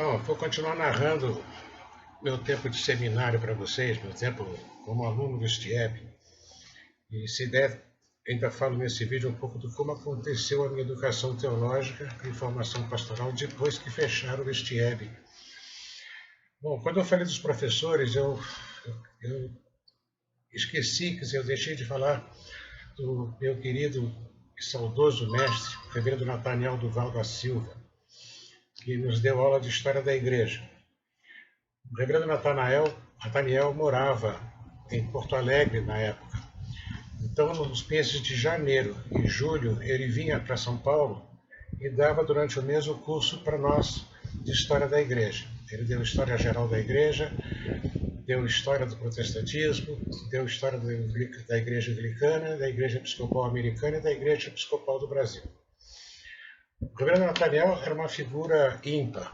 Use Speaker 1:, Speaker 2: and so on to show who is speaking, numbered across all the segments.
Speaker 1: Bom, vou continuar narrando meu tempo de seminário para vocês, meu tempo como aluno do STIEB. E se der, ainda falo nesse vídeo um pouco de como aconteceu a minha educação teológica e formação pastoral depois que fecharam o STIEB. Bom, quando eu falei dos professores, eu esqueci, quer dizer, eu deixei de falar do meu querido e saudoso mestre, o reverendo Nathaniel Duval da Silva, que nos deu aula de história da igreja. O reverendo Nathaniel morava em Porto Alegre na época. Então, nos meses de janeiro e julho, ele vinha para São Paulo e dava durante o mês o curso para nós de História da Igreja. Ele deu História Geral da Igreja, deu História do Protestantismo, deu História da Igreja Anglicana, da Igreja Episcopal Americana e da Igreja Episcopal do Brasil. O reverendo Nathaniel era uma figura ímpar.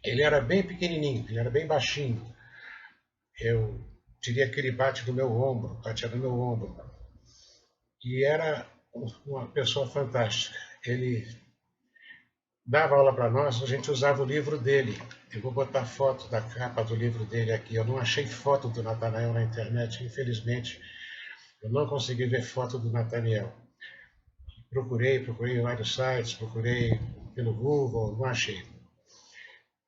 Speaker 1: Ele era bem pequenininho, ele era bem baixinho. Eu diria que ele batia no meu ombro. E era uma pessoa fantástica. Ele dava aula para nós, a gente usava o livro dele. Eu vou botar foto da capa do livro dele aqui. Eu não achei foto do Nathaniel na internet, infelizmente. Eu não consegui ver foto do Nathaniel. Procurei em vários sites, procurei pelo Google, não achei.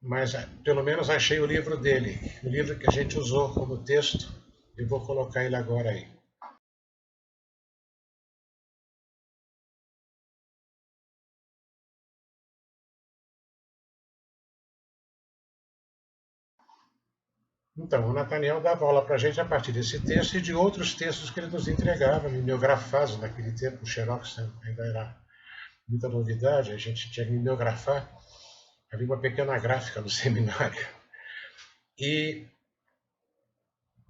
Speaker 1: Mas pelo menos achei o livro dele, o livro que a gente usou como texto. Eu vou colocar ele agora aí. Então, o Nathaniel dava aula para a gente a partir desse texto e de outros textos que ele nos entregava, mimeografados. Naquele tempo, o Xerox ainda era muita novidade, a gente tinha que mimeografar. Havia uma pequena gráfica no seminário. E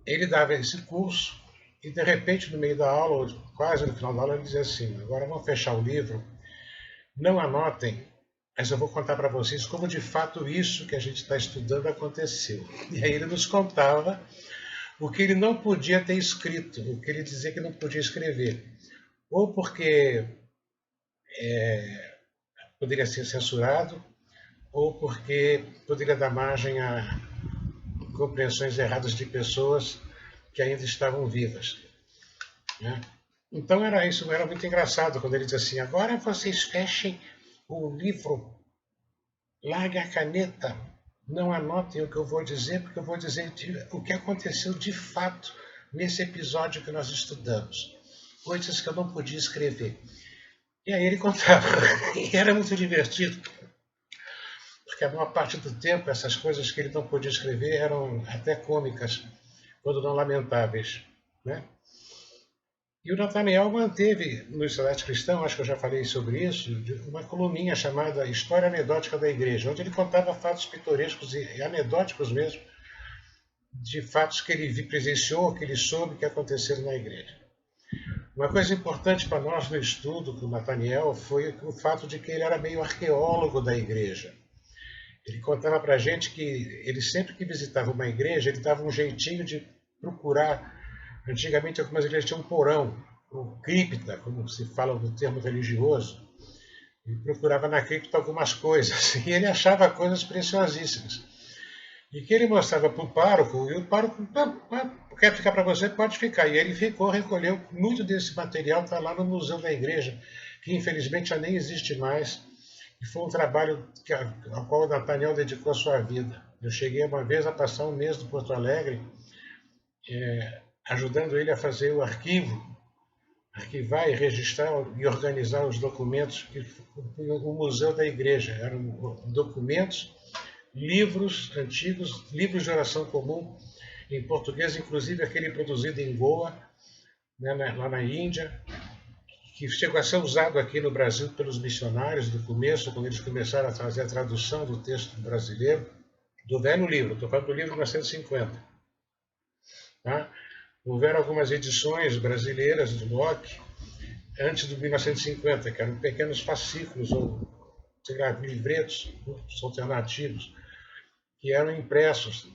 Speaker 1: ele dava esse curso e, de repente, no meio da aula, quase no final da aula, ele dizia assim: agora vamos fechar o livro, não anotem, mas eu vou contar para vocês como de fato isso que a gente está estudando aconteceu. E aí ele nos contava o que ele não podia ter escrito, o que ele dizia que não podia escrever. Ou porque poderia ser censurado, ou porque poderia dar margem a compreensões erradas de pessoas que ainda estavam vivas. Né? Então era isso, era muito engraçado quando ele dizia assim: agora vocês fechem o livro, larguem a caneta, não anotem o que eu vou dizer, porque eu vou dizer o que aconteceu de fato nesse episódio que nós estudamos. Coisas que eu não podia escrever. E aí ele contava, e era muito divertido, porque a maior parte do tempo essas coisas que ele não podia escrever eram até cômicas, quando não lamentáveis. Né? E o Nathaniel manteve no Estudante Cristão, acho que eu já falei sobre isso, uma coluninha chamada História Anedótica da Igreja, onde ele contava fatos pitorescos e anedóticos mesmo, de fatos que ele presenciou, que ele soube que aconteceram na igreja. Uma coisa importante para nós no estudo com o Nathaniel foi o fato de que ele era meio arqueólogo da igreja. Ele contava para a gente que ele sempre que visitava uma igreja, ele dava um jeitinho de procurar. Antigamente algumas igrejas tinham um porão, ou cripta, como se fala no termo religioso. Ele procurava na cripta algumas coisas, e ele achava coisas preciosíssimas. E que ele mostrava para o pároco, e o pároco, quer ficar para você? Pode ficar. E ele ficou, recolheu muito desse material, está lá no Museu da Igreja, que infelizmente já nem existe mais, e foi um trabalho ao qual o Nathaniel dedicou a sua vida. Eu cheguei uma vez a passar um mês no Porto Alegre, ajudando ele a fazer o arquivar e registrar e organizar os documentos que o Museu da Igreja. Eram documentos, livros antigos, livros de oração comum, em português, inclusive aquele produzido em Goa, né, lá na Índia, que chegou a ser usado aqui no Brasil pelos missionários do começo, quando eles começaram a fazer a tradução do texto brasileiro, do velho livro, estou falando do livro de 1950. Tá? Houveram algumas edições brasileiras do Locke antes de 1950, que eram pequenos fascículos ou, sei lá, livretos alternativos, que eram impressos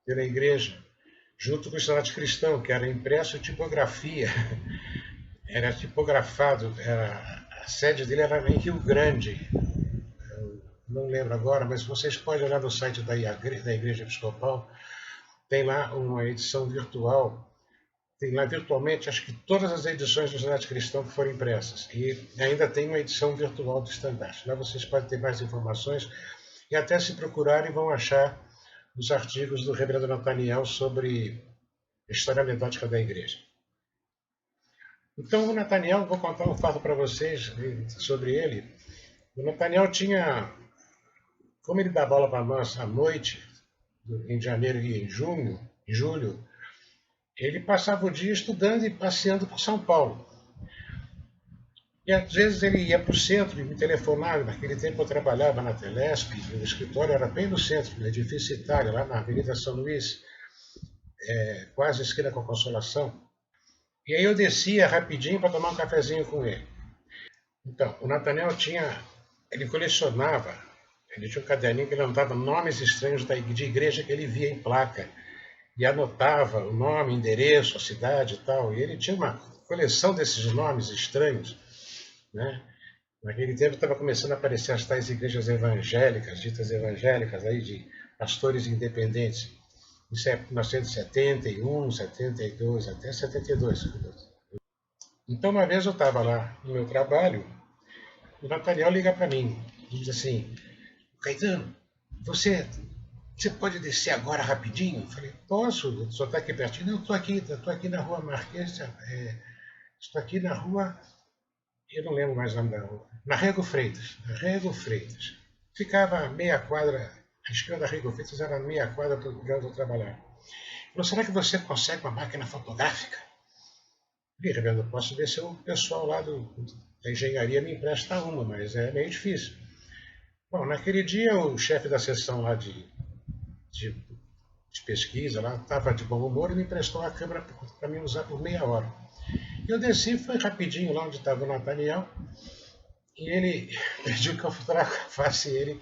Speaker 1: pela igreja, junto com o Estudante Cristão, que era impresso em tipografia. Era tipografado, a sede dele era em Rio Grande, não lembro agora, mas vocês podem olhar no site da Igreja Episcopal, tem lá uma edição virtual, tem lá virtualmente acho que todas as edições do Estandarte Cristão que foram impressas, e ainda tem uma edição virtual do Estandarte. Lá vocês podem ter mais informações e até se procurarem vão achar os artigos do reverendo Nathaniel sobre a história anedótica da igreja. Então, o Nathaniel, vou contar um fato para vocês sobre ele. O Nathaniel tinha, como ele dava aula para nós à noite, em janeiro e em julho, ele passava o dia estudando e passeando por São Paulo. E às vezes ele ia para o centro e me telefonava. Naquele tempo eu trabalhava na Telesp, o escritório era bem no centro, no edifício Itália, lá na Avenida São Luís, quase esquina com a Consolação. E aí eu descia rapidinho para tomar um cafezinho com ele. Então, o Nathaniel ele colecionava, ele tinha um caderninho que ele anotava nomes estranhos de igreja que ele via em placa. E anotava o nome, endereço, a cidade e tal. E ele tinha uma coleção desses nomes estranhos, né? Naquele tempo estava começando a aparecer as tais igrejas evangélicas, ditas evangélicas, aí de pastores independentes. Isso é 1971, 72, até 72. Então, uma vez eu estava lá no meu trabalho, o Nathaniel liga para mim e diz assim: Caetano, você pode descer agora rapidinho? Eu falei: posso, só está aqui pertinho. Não, estou aqui na rua Marquês, estou aqui na rua, eu não lembro mais o nome da rua, na Rego Freitas. Ficava meia quadra, a esquina da Rego Freitas era meia quadra de onde eu trabalhava. Falou: será que você consegue uma máquina fotográfica? Eu falei: reverendo, posso ver se o pessoal lá da engenharia me empresta uma, mas é meio difícil. Bom, naquele dia o chefe da seção lá de pesquisa lá estava de bom humor e me emprestou a câmera para mim usar por meia hora. Eu desci, fui rapidinho lá onde estava o Nathaniel e ele pediu que eu fotografasse ele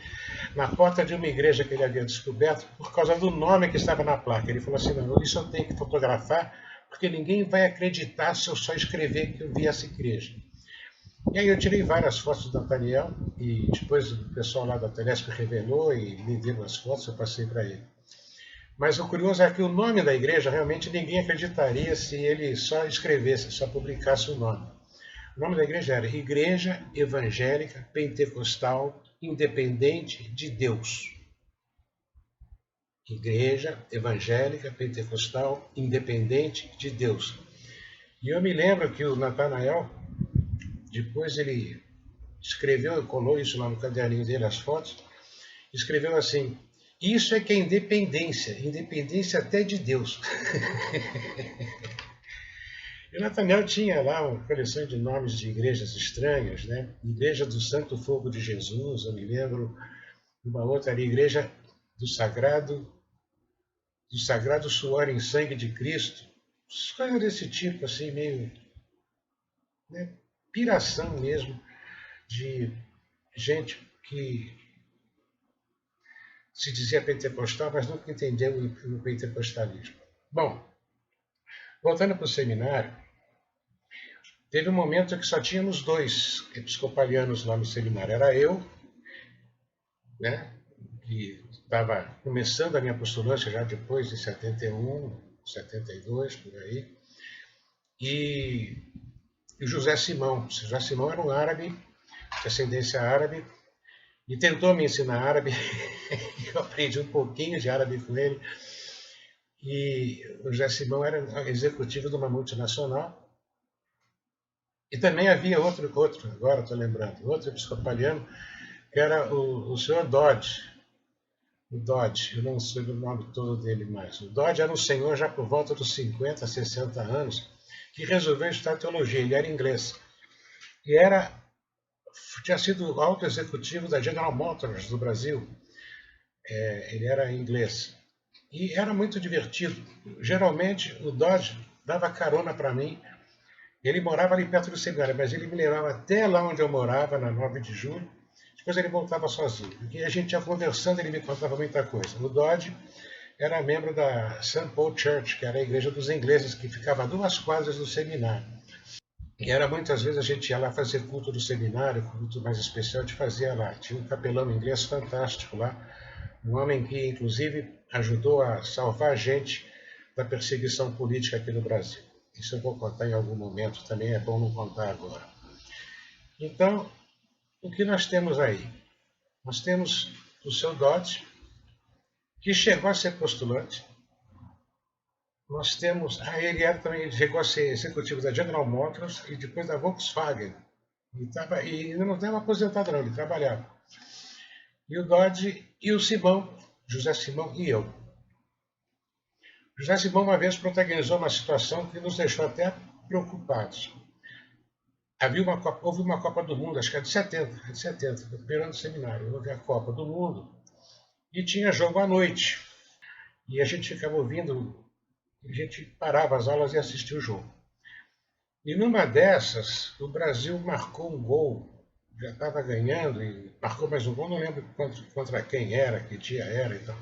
Speaker 1: na porta de uma igreja que ele havia descoberto por causa do nome que estava na placa. Ele falou assim: não, isso eu tenho que fotografar porque ninguém vai acreditar se eu só escrever que eu vi essa igreja. E aí eu tirei várias fotos do Nathaniel e depois o pessoal lá da Telesp revelou e me deu as fotos, eu passei para ele. Mas o curioso é que o nome da igreja realmente ninguém acreditaria se ele só escrevesse, só publicasse o nome. O nome da igreja era Igreja Evangélica Pentecostal Independente de Deus. Igreja Evangélica Pentecostal Independente de Deus. E eu me lembro que o Nathaniel, depois ele escreveu, colou isso lá no caderninho dele, as fotos, escreveu assim: isso é que é independência até de Deus. E o Nathaniel tinha lá uma coleção de nomes de igrejas estranhas, né? Igreja do Santo Fogo de Jesus, eu me lembro, uma outra ali, Igreja do Sagrado Suor em Sangue de Cristo, coisas desse tipo, assim, meio, né, piração mesmo, de gente que se dizia pentecostal, mas nunca entendeu o pentecostalismo. Bom, voltando para o seminário, teve um momento que só tínhamos 2 episcopalianos lá no seminário. Era eu, né, que estava começando a minha postulância já depois de 71, 72, por aí, e o José Simão. O José Simão era um árabe, de ascendência árabe, e tentou me ensinar árabe. Eu aprendi um pouquinho de árabe com ele. E o José Simão era executivo de uma multinacional. E também havia outro agora estou lembrando, outro episcopaliano, que era o senhor Dodge. O Dodge, eu não sei o nome todo dele mais. O Dodge era um senhor já por volta dos 50, 60 anos, que resolveu estudar teologia. Ele era inglês. E tinha sido alto executivo da General Motors do Brasil. Ele era inglês. E era muito divertido. Geralmente, o Dodge dava carona para mim. Ele morava ali perto do seminário, mas ele me levava até lá onde eu morava, na 9 de julho. Depois ele voltava sozinho. E a gente ia conversando, ele me contava muita coisa. O Dodge era membro da St. Paul Church, que era a igreja dos ingleses, que ficava a 2 quadras do seminário. E era muitas vezes a gente ia lá fazer culto do seminário, culto mais especial, a gente fazia lá. Tinha um capelão inglês fantástico lá, um homem que inclusive ajudou a salvar a gente da perseguição política aqui no Brasil. Isso eu vou contar em algum momento, também é bom não contar agora. Então, o que nós temos aí? Nós temos o seu Dodge, que chegou a ser postulante. Nós temos, ele era também, chegou a ser executivo da General Motors e depois da Volkswagen. E não estava aposentado não, ele trabalhava. E o Dodge e o Simão, José Simão e eu. José Simão uma vez protagonizou uma situação que nos deixou até preocupados. Houve uma Copa do Mundo, acho que é de 70, no primeiro ano do seminário, houve a Copa do Mundo e tinha jogo à noite. E a gente ficava ouvindo, a gente parava as aulas e assistia o jogo. E numa dessas, o Brasil marcou um gol, já estava ganhando e marcou mais um gol, não lembro contra quem era, que dia era e tal.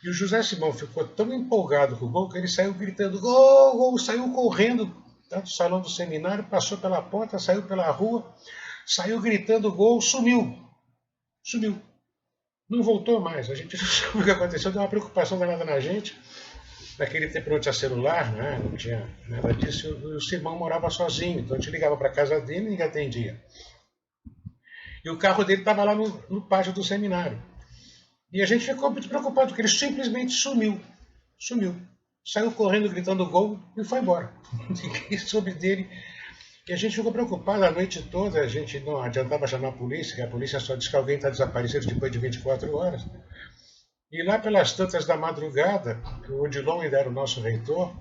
Speaker 1: E o José Simão ficou tão empolgado com o gol que ele saiu gritando gol, gol, saiu correndo do salão do seminário, passou pela porta, saiu pela rua, saiu gritando gol, sumiu. Sumiu. Não voltou mais. A gente não sabe o que aconteceu, deu uma preocupação danada na gente. Naquele tempo não tinha celular, né? Não tinha nada disso. O Simão morava sozinho, então a gente ligava para a casa dele e ninguém atendia. E o carro dele estava lá no pátio do seminário. E a gente ficou muito preocupado, porque ele simplesmente sumiu. Sumiu. Saiu correndo, gritando gol e foi embora. Ninguém soube dele. E a gente ficou preocupado a noite toda. A gente não adiantava chamar a polícia, que a polícia só diz que alguém está desaparecido depois de 24 horas. E lá pelas tantas da madrugada, o Odilon ainda era o nosso reitor.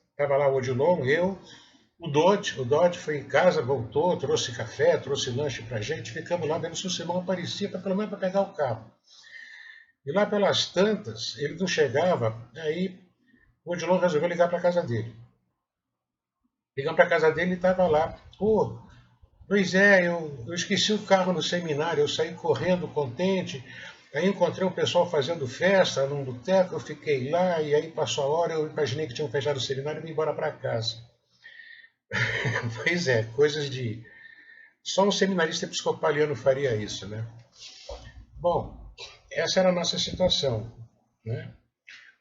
Speaker 1: Estava lá o Odilon, eu, o Dodge foi em casa, voltou, trouxe café, trouxe lanche para a gente. Ficamos lá vendo se o Simão aparecia, pelo menos para pegar o carro. E lá pelas tantas, ele não chegava, aí o Odilon resolveu ligar para a casa dele. Ligamos para a casa dele e estava lá. Pô, pois é, eu esqueci o carro no seminário, eu saí correndo, contente. Aí encontrei o pessoal fazendo festa num boteco, eu fiquei lá, e aí passou a hora, eu imaginei que tinham fechado o seminário e vim embora para casa. Pois é, coisas de... Só um seminarista episcopaliano faria isso, né? Bom, essa era a nossa situação, né?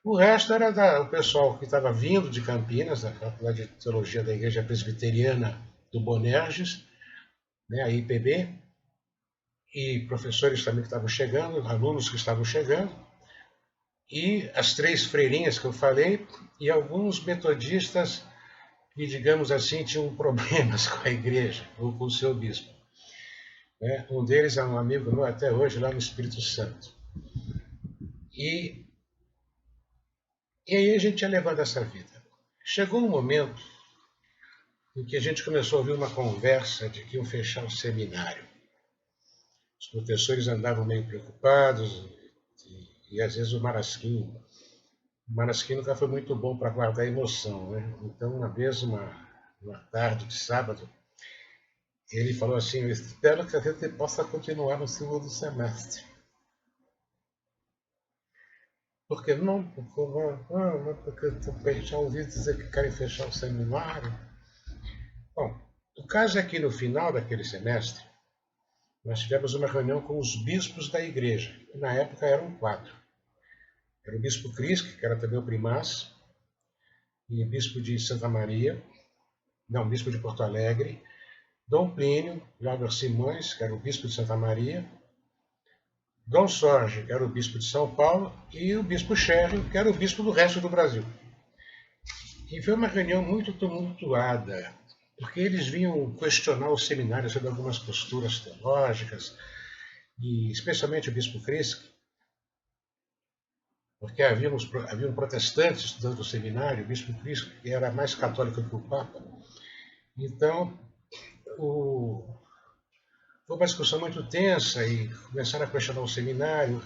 Speaker 1: O resto era o pessoal que estava vindo de Campinas, da Faculdade de Teologia da Igreja Presbiteriana do Bonerges, né, a IPB, e professores também que estavam chegando, alunos que estavam chegando, e as três freirinhas que eu falei, e alguns metodistas que, digamos assim, tinham problemas com a igreja ou com o seu bispo. Né? Um deles é um amigo meu até hoje, lá no Espírito Santo. E aí a gente ia levando essa vida. Chegou um momento em que a gente começou a ouvir uma conversa de que iam fechar o seminário. Os professores andavam meio preocupados e às vezes o Marasquinho nunca foi muito bom para guardar a emoção, né? Então, uma vez, uma tarde de sábado, ele falou assim: eu espero que a gente possa continuar no segundo semestre. Porque não, porque já ouvi dizer que querem fechar o seminário. Bom, o caso é que no final daquele semestre, nós tivemos uma reunião com os bispos da igreja, que na época eram 4. Era o bispo Crisk, que era também o primaz, e o bispo de Santa Maria, não, bispo de Porto Alegre, Dom Plínio, Glauber Simões, que era o bispo de Santa Maria, Dom Sorge, que era o bispo de São Paulo, e o bispo Scherrer, que era o bispo do resto do Brasil. E foi uma reunião muito tumultuada, porque eles vinham questionar o seminário sobre algumas posturas teológicas, e especialmente o bispo Crisk, porque haviam protestantes estudando o seminário, o bispo Cristo era mais católico que o Papa. Então, foi uma discussão muito tensa e começaram a questionar o seminário.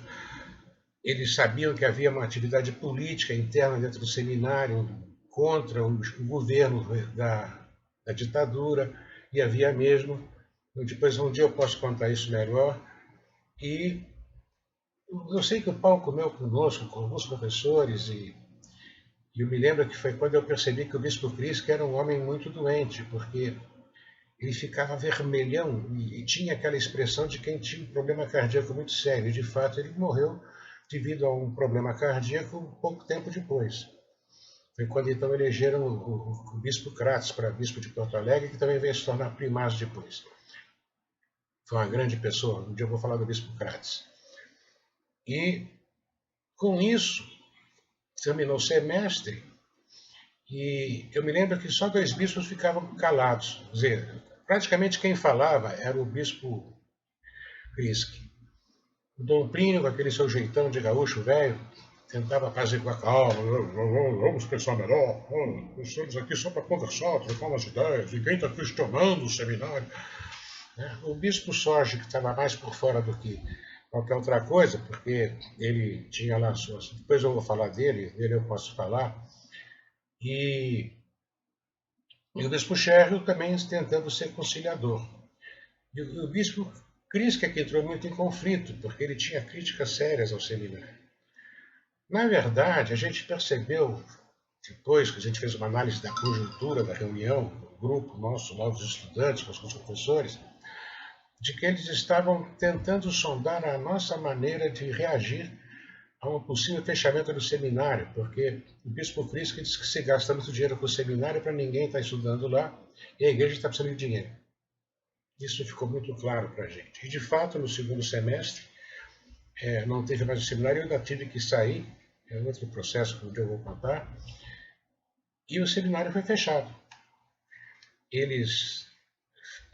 Speaker 1: Eles sabiam que havia uma atividade política interna dentro do seminário contra o governo da ditadura, e havia mesmo. Depois, um dia eu posso contar isso melhor. E eu sei que o pau comeu conosco, com alguns professores, e eu me lembro que foi quando eu percebi que o bispo Cristo era um homem muito doente, porque ele ficava vermelhão e tinha aquela expressão de quem tinha um problema cardíaco muito sério. E, de fato, ele morreu devido a um problema cardíaco pouco tempo depois. Foi quando então elegeram o bispo Crates para bispo de Porto Alegre, que também veio se tornar primaz depois. Foi uma grande pessoa. Um dia eu vou falar do bispo Crates. E, com isso, terminou o semestre e eu me lembro que só 2 bispos ficavam calados. Quer dizer, praticamente quem falava era o bispo Prisque. O Dom Plínio, com aquele seu jeitão de gaúcho velho, tentava apaziguar calma. Vamos pensar melhor. Estamos aqui só para conversar, trocar umas ideias. Ninguém está questionando o seminário. O bispo Sorge, que estava mais por fora do que qualquer outra coisa, porque ele tinha lá suas... Depois eu vou falar dele eu posso falar. E o bispo Scherro também tentando ser conciliador. E o bispo Crisca que entrou muito em conflito, porque ele tinha críticas sérias ao seminário. Na verdade, a gente percebeu, depois que a gente fez uma análise da conjuntura da reunião, do grupo nosso, lá dos estudantes, com os professores, de que eles estavam tentando sondar a nossa maneira de reagir a um possível fechamento do seminário, porque o bispo Crisca disse que se gasta muito dinheiro com o seminário para ninguém estar estudando lá, e a igreja está precisando de dinheiro. Isso ficou muito claro para a gente. E, de fato, no segundo semestre, não teve mais o seminário, eu ainda tive que sair, é outro processo que um dia eu vou contar, e o seminário foi fechado.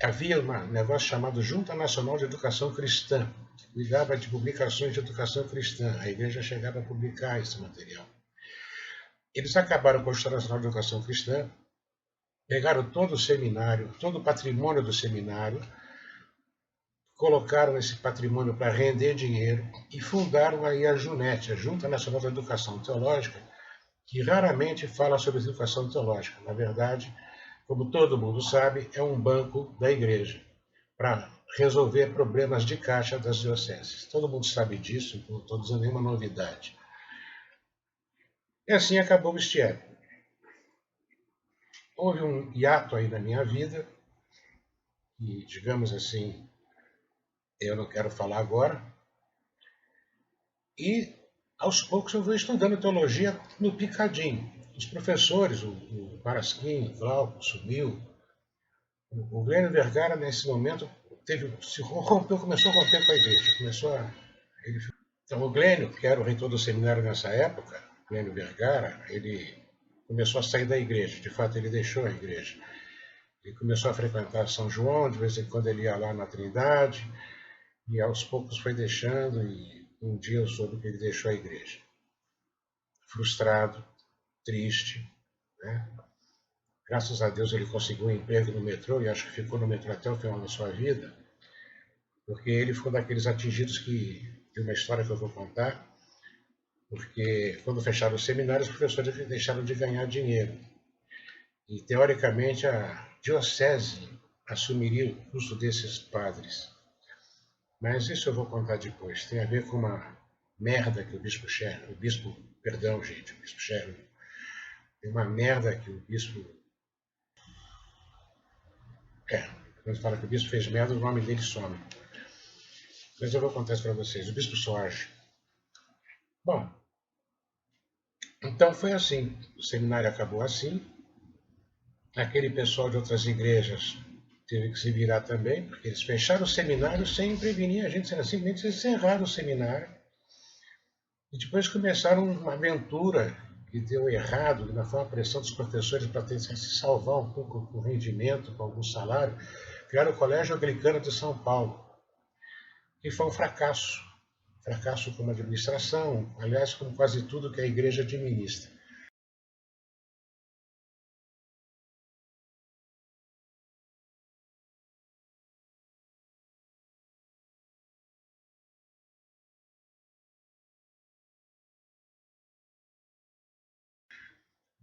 Speaker 1: Havia um negócio chamado Junta Nacional de Educação Cristã, que cuidava de publicações de educação cristã. A igreja chegava a publicar esse material. Eles acabaram com a Junta Nacional de Educação Cristã, pegaram todo o seminário, todo o patrimônio do seminário, colocaram esse patrimônio para render dinheiro e fundaram aí a JUNET, a Junta Nacional de Educação Teológica, que raramente fala sobre educação teológica. Na verdade, como todo mundo sabe, é um banco da igreja para resolver problemas de caixa das dioceses. Todo mundo sabe disso, não estou dizendo nenhuma novidade. E assim acabou o STIEP. Houve um hiato aí na minha vida, e, digamos assim, eu não quero falar agora, e aos poucos eu vou estudando teologia no picadinho. Os professores, o Parasquim, o Glauco, sumiu. O Glênio Vergara, nesse momento, começou a romper com a igreja. Então, o Glênio, que era o reitor do seminário nessa época, Glênio Vergara, ele começou a sair da igreja. De fato, ele deixou a igreja. Ele começou a frequentar São João, de vez em quando ele ia lá na Trindade, e aos poucos foi deixando, e um dia eu soube que ele deixou a igreja. Frustrado, triste, né? Graças a Deus ele conseguiu um emprego no metrô, e acho que ficou no metrô até o final da sua vida, porque ele foi daqueles atingidos de uma história que eu vou contar, porque quando fecharam o seminário, os professores deixaram de ganhar dinheiro. E, teoricamente, a diocese assumiria o custo desses padres. Mas isso eu vou contar depois. Tem a ver com uma merda que o bispo Scherro, o bispo Scherro, tem uma merda que o bispo... quando fala que o bispo fez merda, o nome dele some. Mas eu vou contar isso para vocês. O bispo Sorge. Bom, então foi assim. O seminário acabou assim. Aquele pessoal de outras igrejas teve que se virar também, porque eles fecharam o seminário sem prevenir a gente, simplesmente eles encerraram o seminário. E depois começaram uma aventura que deu errado, na foi uma pressão dos professores para tentar se salvar um pouco com rendimento, com algum salário. Criaram o Colégio Anglicano de São Paulo, que foi um fracasso. Fracasso como administração, aliás, como quase tudo que a igreja administra.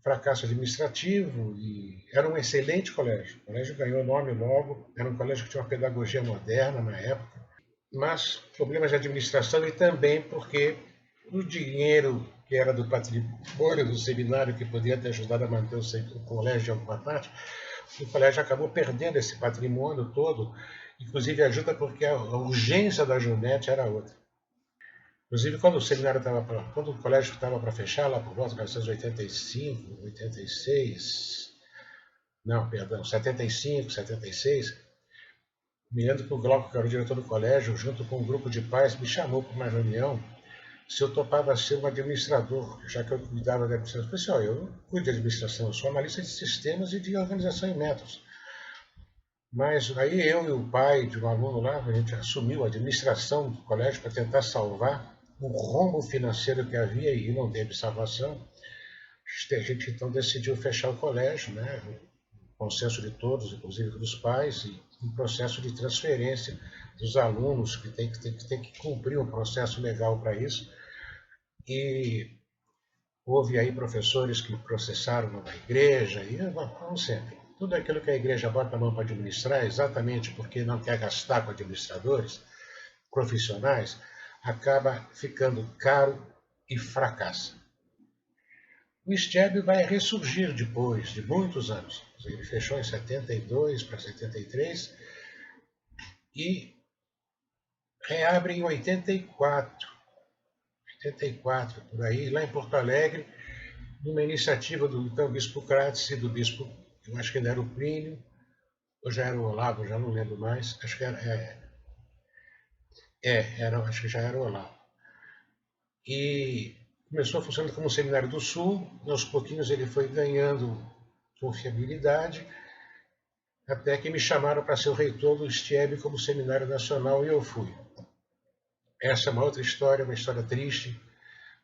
Speaker 1: Fracasso administrativo, e era um excelente colégio. O colégio ganhou nome logo, era um colégio que tinha uma pedagogia moderna na época, mas problemas de administração, e também porque o dinheiro que era do patrimônio do seminário, que podia ter ajudado a manter o colégio de alguma parte, o colégio acabou perdendo esse patrimônio todo, inclusive ajuda porque a urgência da Junete era outra. Inclusive, quando o colégio estava para fechar, lá por volta de 1985, 86, não, perdão, 75, 76, me lembro que o Glauco, que era o diretor do colégio, junto com um grupo de pais, me chamou para uma reunião se eu topava ser um administrador, já que eu cuidava da administração. Pessoal, eu não cuido de administração, eu sou analista de sistemas e de organização e métodos. Mas aí eu e o pai de um aluno lá, a gente assumiu a administração do colégio para tentar salvar o rombo financeiro que havia e não teve salvação. A gente então decidiu fechar o colégio, né? Consenso de todos, inclusive dos pais, e um processo de transferência dos alunos que tem que cumprir um processo legal para isso. E houve aí professores que processaram na igreja, e como sempre, tudo aquilo que a igreja bota a mão para administrar, exatamente porque não quer gastar com administradores profissionais, acaba ficando caro e fracassa. O STEB vai ressurgir depois de muitos anos. Ele fechou em 72 para 73 e reabre em 84, por aí, lá em Porto Alegre, numa iniciativa do então bispo Crates e do bispo, eu acho que ainda era o Plínio, ou já era o Olavo, já não lembro mais, acho que acho que já era o Olavo. E começou funcionando como um seminário do Sul, e aos pouquinhos ele foi ganhando confiabilidade, até que me chamaram para ser o reitor do STIEB como seminário nacional e eu fui. Essa é uma outra história, uma história triste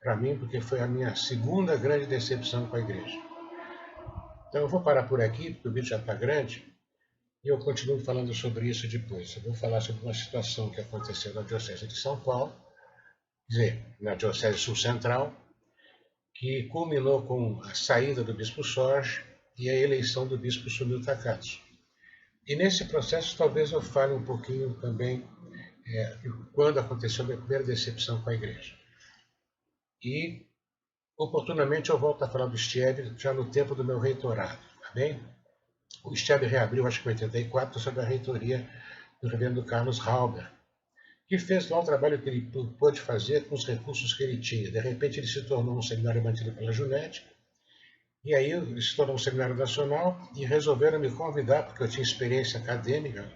Speaker 1: para mim, porque foi a minha segunda grande decepção com a igreja. Então eu vou parar por aqui, porque o vídeo já está grande, e eu continuo falando sobre isso depois. Eu vou falar sobre uma situação que aconteceu na Diocese de São Paulo, quer dizer, na Diocese Sul Central, que culminou com a saída do bispo Sorge e a eleição do bispo Sumil Takatsu. E nesse processo talvez eu fale um pouquinho também quando aconteceu a minha primeira decepção com a igreja. E, oportunamente, eu volto a falar do STIEB já no tempo do meu reitorado, tá bem? O STIEB reabriu, acho que em 84, sob a reitoria do reverendo Carlos Halber, que fez lá o trabalho que ele pôde fazer com os recursos que ele tinha. De repente, ele se tornou um seminário mantido pela Junete, e aí ele se tornou um seminário nacional e resolveram me convidar, porque eu tinha experiência acadêmica,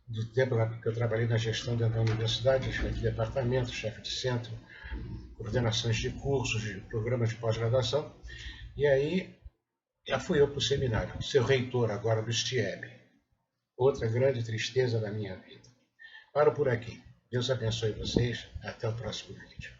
Speaker 1: do tempo que eu trabalhei na gestão dentro da universidade, chefe de departamento, chefe de centro, coordenações de cursos, de programas de pós-graduação, e aí já fui eu para o seminário, ser reitor agora do STIEB. Outra grande tristeza da minha vida. Paro por aqui. Deus abençoe vocês. Até o próximo vídeo.